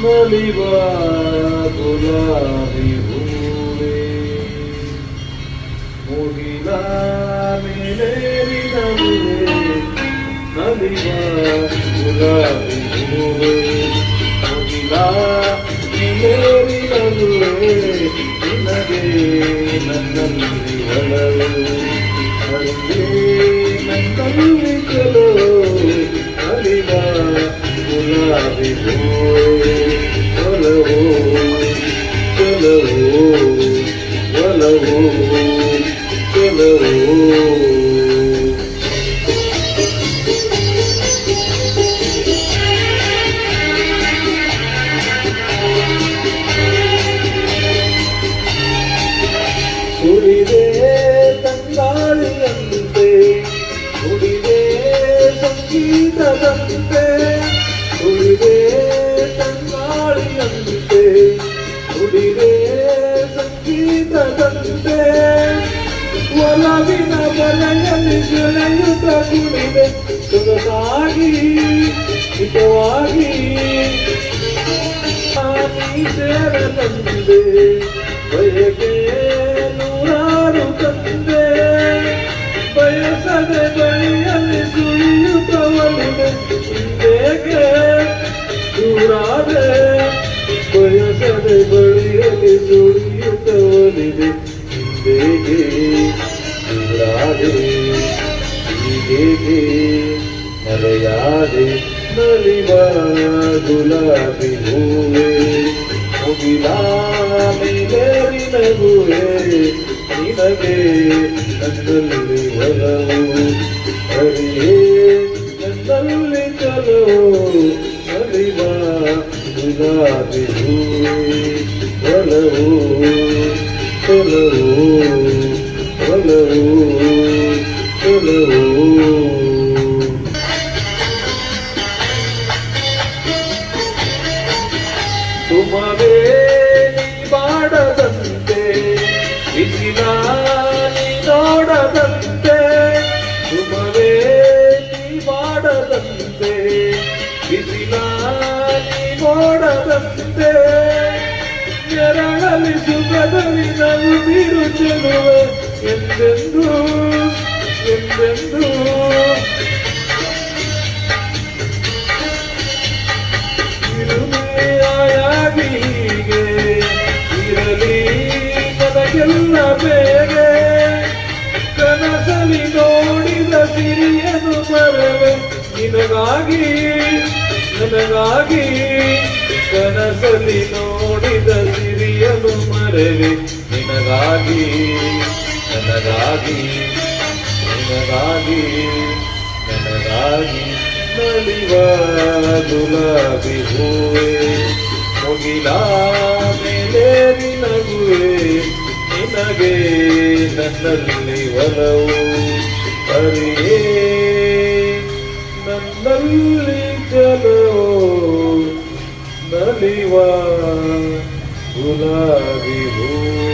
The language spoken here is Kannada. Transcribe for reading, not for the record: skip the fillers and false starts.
ನಲಿವ ಗುಲಾಬಿ ಹೂವೇ ಮುಗಿಲ ಮೇಲೇರಿನವುವೆ ನಲಿವ ಗುಲಾಬಿ ಹೂವೇ ಮುಗಿಲ ಮೇಲೇರಿನವುವೆ ನಿನಗೆ ನನ್ನಲ್ಲಿ ಒಲವು ಅರಿವೆ ನನ್ನಲ್ಲಿ ಕೆಲವು ನಲಿವ ಗುಲಾಬಿ ಹೂವೇ ಒಲವು ಕೆಲವು ಒಲವು ಕೆಲವು ಸುರಿದೆ ತಂಗಾಳಿಯಂತೆ ಸುರಿದೆ ಸಂಗೀತದಂತೆ ಸುರಿದೆ ತಂಗಾಳಿಯಂತೆ ಸುರಿದೆ ಸಂಗೀತದಂತೆ ಒಲವಿನ ಬಲೆಯಲ್ಲಿ ಸೆಳೆಯುತ್ತ ಕುಣಿದೆ ಸೊಗಸಾಗಿ ಹಿತವಾಗಿ ನೀ ಸೇರದಂದೆ ಬಯಕೆ ನೂರಾರು ತಂದೆ ಬಯಸದೆ ಬಳಿಯಲ್ಲಿ ಸುಳಿಯುತ್ತವನಿದೆ ಹಿಂದೆಗೆ ದೂರಾದೆ ಬಯಸದೆ ಬಳಿಯಲ್ಲಿ ಸುಳಿಯುತ್ತವನಿದೆ ಹಿಂದೆಗೆ ದೂರಾದೆ ಹೀಗೆ ಮರೆಯಾದೆ ನಲಿವ ಗುಲಾಬಿ ಹೂವೇ ಮುಗಿಲ ಮೇಲೇರಿನಗುವೆ ನಿನಗೆ ನನ್ನಲ್ಲಿ ಒಲವು ಹರಿಯೇ ನನ್ನಲ್ಲಿ ಚಲವು ನಲಿವ ಗುಲಾಬಿ ಹೂವೇ ಒಲವು ಒಲವು ಒಲವು ಒಲವು ಸುಮವೇ ನೀ ಬಾಡದಂತೆ ಬಿಸಿಲ ನೀ ನೋಡದಂತೆ ಸುಮವೇ ನೀ ಬಾಡದಂತೆ ಬಿಸಿಲ ನೀ ನೋಡದಂತೆ ನೆರಳಲ್ಲಿ ಸುಖದಲ್ಲಿ ನಗುತ್ತಿರು ಚೆಲುವೆ ಎಂದೆಂದು ಎಂದೆಂದು ಹೀಗೆ ಇರಲಿ ನನಗೆಲ್ಲ ಬೇರೆ ಕನಸಲಿ ನೋಡಿದ ಸಿರಿಯನು ಬರವೆ ನಿನಗಾಗಿ ನನಗಾಗಿ ಕನಸಲಿ ನೋಡಿದ ಸಿರಿಯನು ಮರವೆ ನಿನಗಾಗಿ ನನಗಾಗಿ ನಿನಗಾಗಿ ನನಗಾಗಿ ನಲಿವ ಗುಲಾಬಿ ಹೂವೇ ಮುಗಿಲ ಮೇಲೇರಿನಗುವೆ ನಿನಗೆ ನನ್ನಲ್ಲಿ ಒಲವು ಹರಿಯೇ ನನ್ನಲ್ಲಿ ಚಲೋ ನಲಿವ ಗುಲಾಬಿ ಹೂವೇ